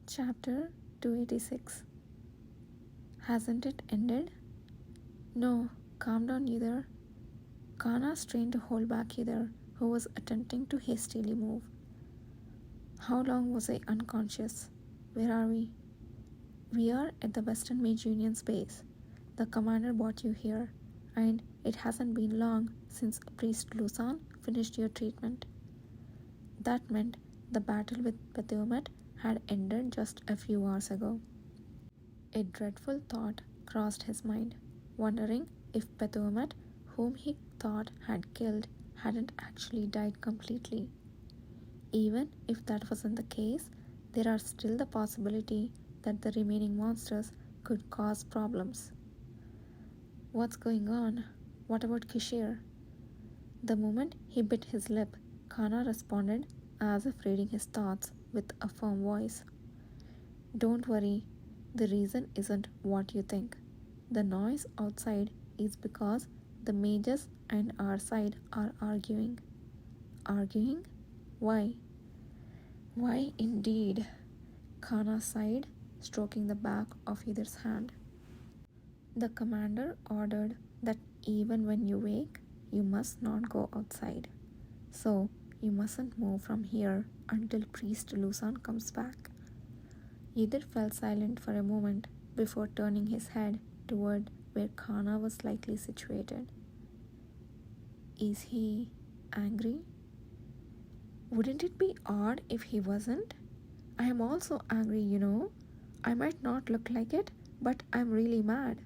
Chapter 286. Hasn't it ended? No, calm down, Either. Kana strained to hold back Either, who was attempting to hastily move. How long was I unconscious? Where are we? We are at the Western Mage Union's base. The commander brought you here, and it hasn't been long since Priest Lusan finished your treatment. That meant the battle with Baphomet had ended just a few hours ago. A dreadful thought crossed his mind, wondering if Baphomet, whom he thought had killed, hadn't actually died completely. Even if that wasn't the case, there are still the possibility that the remaining monsters could cause problems. What's going on? What about Kishir? The moment he bit his lip, Kana responded as if reading his thoughts with a firm voice. Don't worry, the reason isn't what you think. The noise outside is because the mages and our side are arguing. Arguing? Why? Why indeed? Kana sighed, stroking the back of Either's hand. The commander ordered that even when you wake, you must not go outside. So, you mustn't move from here until Priest Lusan comes back. Either fell silent for a moment before turning his head toward where Kana was likely situated. Is he angry? Wouldn't it be odd if he wasn't? I am also angry, I might not look like it, but I'm really mad.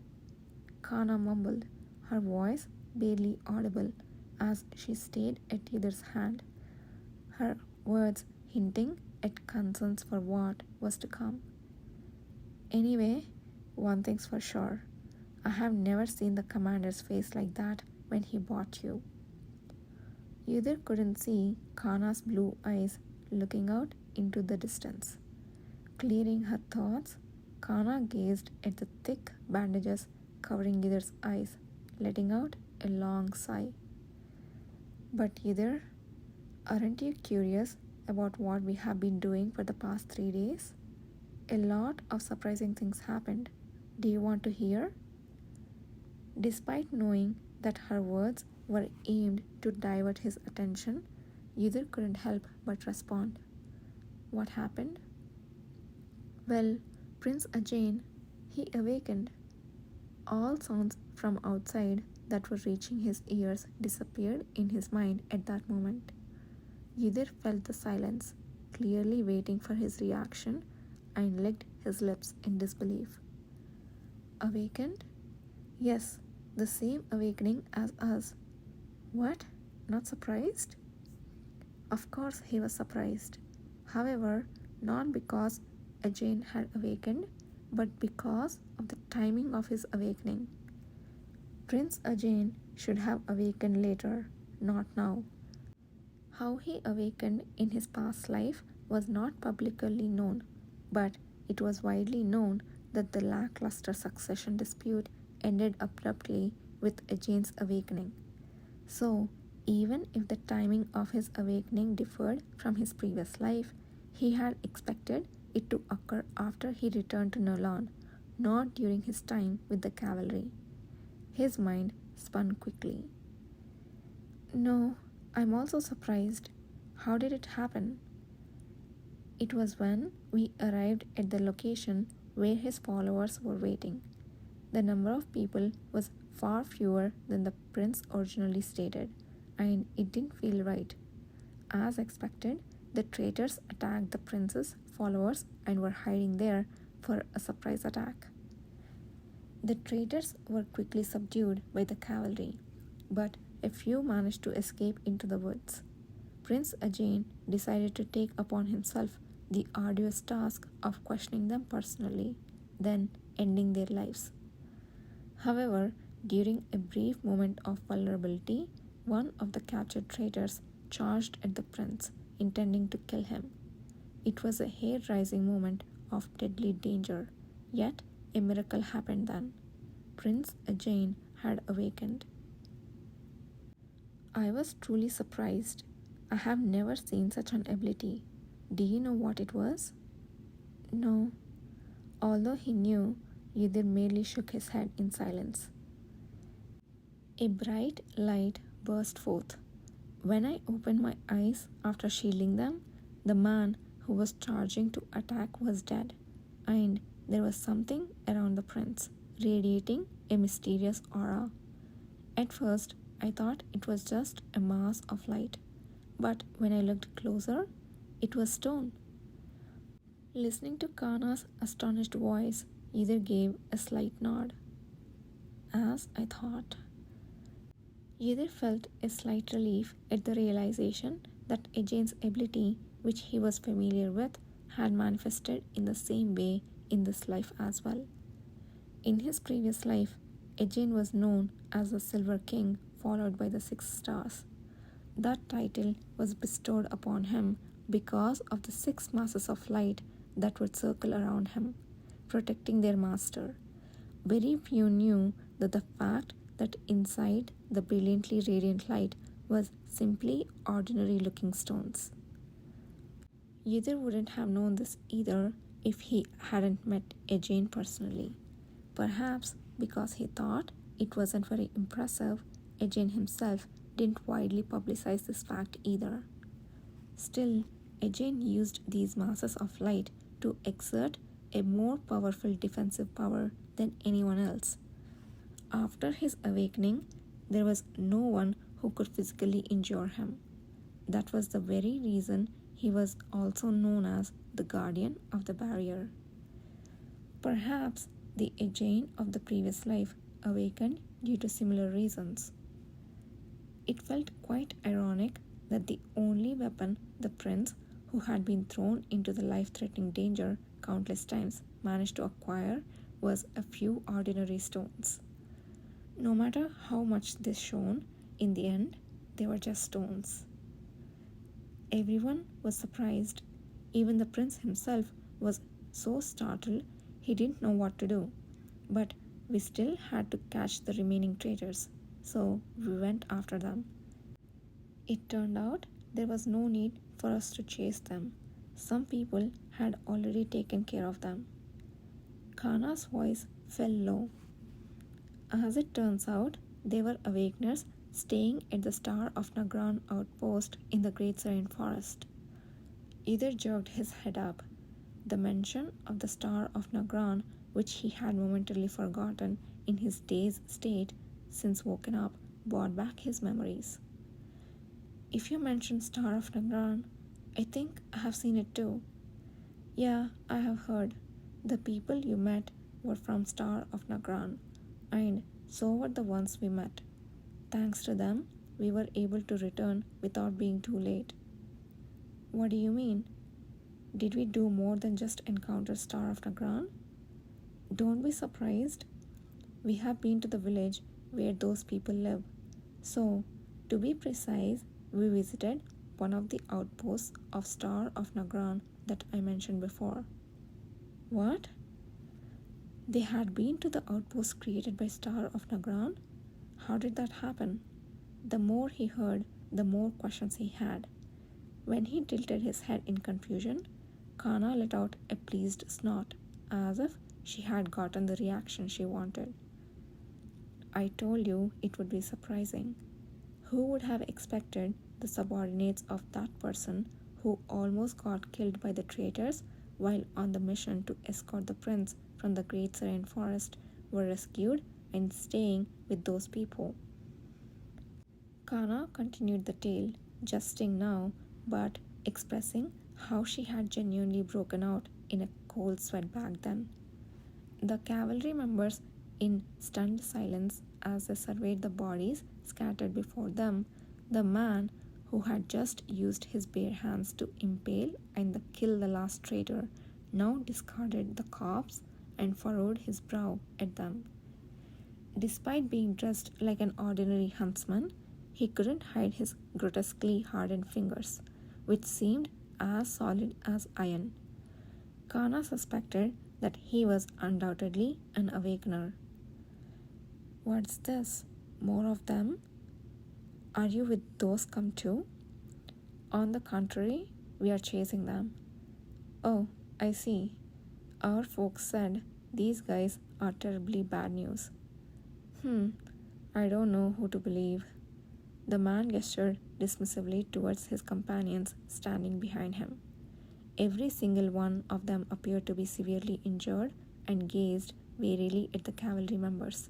Kana mumbled, her voice barely audible as she stared at Either's hand, her words hinting at concerns for what was to come. Anyway, one thing's for sure. I have never seen the commander's face like that when he bought you. Either couldn't see Kana's blue eyes looking out into the distance. Clearing her thoughts, Kana gazed at the thick bandages covering Either's eyes, letting out a long sigh. But Either, aren't you curious about what we have been doing for the past 3 days? A lot of surprising things happened. Do you want to hear? Despite knowing that her words were aimed to divert his attention, Either couldn't help but respond. What happened? Well, Prince Ajane, he awakened. All sounds from outside that were reaching his ears disappeared in his mind at that moment. Either felt the silence, clearly waiting for his reaction, and licked his lips in disbelief. Awakened? Yes, the same awakening as us. What? Not surprised? Of course he was surprised. However, not because Ajane had awakened, but because of the timing of his awakening. Prince Ajane should have awakened later, not now. How he awakened in his past life was not publicly known, but it was widely known that the lackluster succession dispute ended abruptly with Ajane's awakening. So, even if the timing of his awakening differed from his previous life, he had expected it to occur after he returned to Nolan, not during his time with the cavalry. His mind spun quickly. No, I'm also surprised. How did it happen? It was when we arrived at the location where his followers were waiting. The number of people was far fewer than the prince originally stated, and it didn't feel right. As expected, the traitors attacked the prince's followers and were hiding there for a surprise attack. The traitors were quickly subdued by the cavalry, but a few managed to escape into the woods. Prince Ajane decided to take upon himself the arduous task of questioning them personally, then ending their lives. However, during a brief moment of vulnerability, one of the captured traitors charged at the prince, intending to kill him. It was a hair-raising moment of deadly danger, yet a miracle happened then. Prince Ajane had awakened. I was truly surprised. I have never seen such an ability. Do you know what it was? No, although he knew, Yudhir merely shook his head in silence. A bright light burst forth. When I opened my eyes after shielding them, the man who was charging to attack was dead, and there was something around the prince, radiating a mysterious aura. At first, I thought it was just a mass of light, but when I looked closer, it was stone. Listening to Kana's astonished voice, Yudhir gave a slight nod. As I thought. Yudhir felt a slight relief at the realization that Ajane's ability, which he was familiar with, had manifested in the same way in this life as well. In his previous life, Ajane was known as the Silver King, followed by the 6 stars. That title was bestowed upon him because of the 6 masses of light that would circle around him, protecting their master. Very few knew that the fact that inside the brilliantly radiant light was simply ordinary looking stones. Yudhir wouldn't have known this either if he hadn't met Ajane personally. Perhaps because he thought it wasn't very impressive, Ajane himself didn't widely publicize this fact either. Still, Ajane used these masses of light to exert a more powerful defensive power than anyone else. After his awakening, there was no one who could physically injure him. That was the very reason he was also known as the guardian of the barrier. Perhaps the Ajane of the previous life awakened due to similar reasons. It felt quite ironic that the only weapon the prince, who had been thrown into the life-threatening danger countless times, managed to acquire was a few ordinary stones. No matter how much this shone, in the end, they were just stones. Everyone was surprised. Even the prince himself was so startled he didn't know what to do. But we still had to catch the remaining traitors, so we went after them. It turned out there was no need for us to chase them. Some people had already taken care of them. Kana's voice fell low. As it turns out, they were awakeners staying at the Star of Nagran outpost in the Great Serene Forest. Yudhir jerked his head up. The mention of the Star of Nagran, which he had momentarily forgotten in his dazed state since woken up, brought back his memories. If you mention Star of Nagran, I think I have seen it too. Yeah, I have heard. The people you met were from Star of Nagran, and so were the ones we met. Thanks to them, we were able to return without being too late. What do you mean? Did we do more than just encounter Star of Nagran? Don't be surprised. We have been to the village where those people live. So, to be precise, we visited one of the outposts of Star of Nagran that I mentioned before. What? They had been to the outpost created by Star of Nagran? How did that happen? The more he heard, the more questions he had. When he tilted his head in confusion, Kana let out a pleased snort, as if she had gotten the reaction she wanted. I told you it would be surprising. Who would have expected the subordinates of that person who almost got killed by the traitors while on the mission to escort the prince from the Great Serene Forest were rescued and staying with those people? Kana continued the tale, jesting now, but expressing how she had genuinely broken out in a cold sweat back then. The cavalry members, in stunned silence as they surveyed the bodies scattered before them, the man who had just used his bare hands to impale and kill the last traitor now discarded the corpse and furrowed his brow at them. Despite being dressed like an ordinary huntsman, he couldn't hide his grotesquely hardened fingers, which seemed as solid as iron. Kana suspected that he was undoubtedly an awakener. What's this? More of them? Are you with those come too? On the contrary, we are chasing them. Oh, I see. Our folks said these guys are terribly bad news. I don't know who to believe. The man gestured dismissively towards his companions standing behind him. Every single one of them appeared to be severely injured and gazed warily at the cavalry members.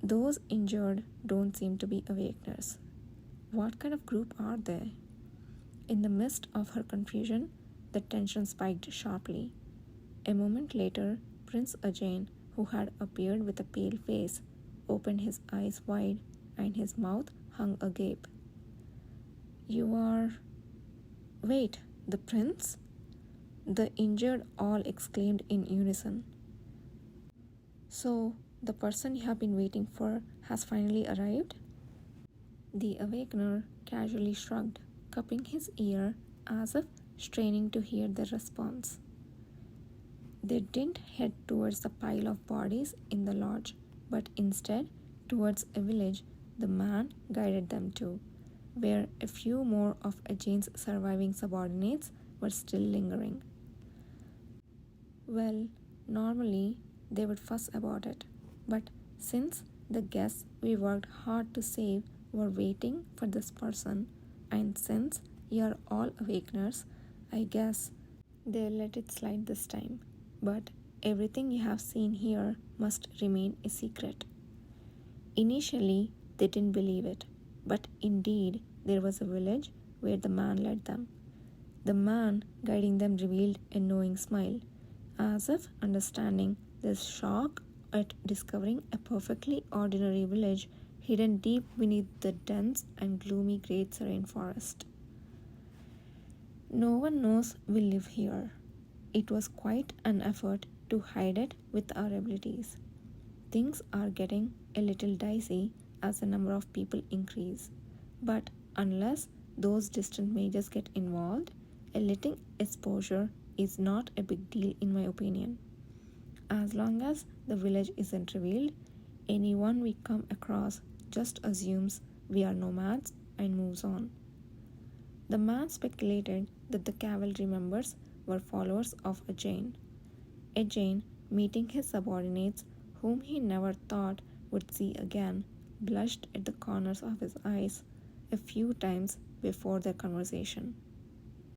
Those injured don't seem to be awakeners. What kind of group are they? In the midst of her confusion, the tension spiked sharply. A moment later, Prince Ajane, who had appeared with a pale face, opened his eyes wide and his mouth hung agape. You are... Wait, the prince? The injured all exclaimed in unison. So, the person you have been waiting for has finally arrived? The awakener casually shrugged, cupping his ear as if straining to hear the response. They didn't head towards the pile of bodies in the lodge, but instead towards a village the man guided them to, where a few more of Ajane's surviving subordinates were still lingering. Well, normally they would fuss about it, but since the guests we worked hard to save were waiting for this person, and since you're all awakeners, I guess they'll let it slide this time. But everything you have seen here must remain a secret. Initially, they didn't believe it, but indeed there was a village where the man led them. The man guiding them revealed a knowing smile, as if understanding their shock at discovering a perfectly ordinary village hidden deep beneath the dense and gloomy Great Serene Forest. No one knows we live here. It was quite an effort to hide it with our abilities. Things are getting a little dicey as the number of people increase, but unless those distant mages get involved, a little exposure is not a big deal in my opinion. As long as the village isn't revealed, anyone we come across just assumes we are nomads and moves on. The man speculated that the cavalry members were followers of Ajane. Ajane, meeting his subordinates, whom he never thought would see again, blushed at the corners of his eyes a few times before their conversation.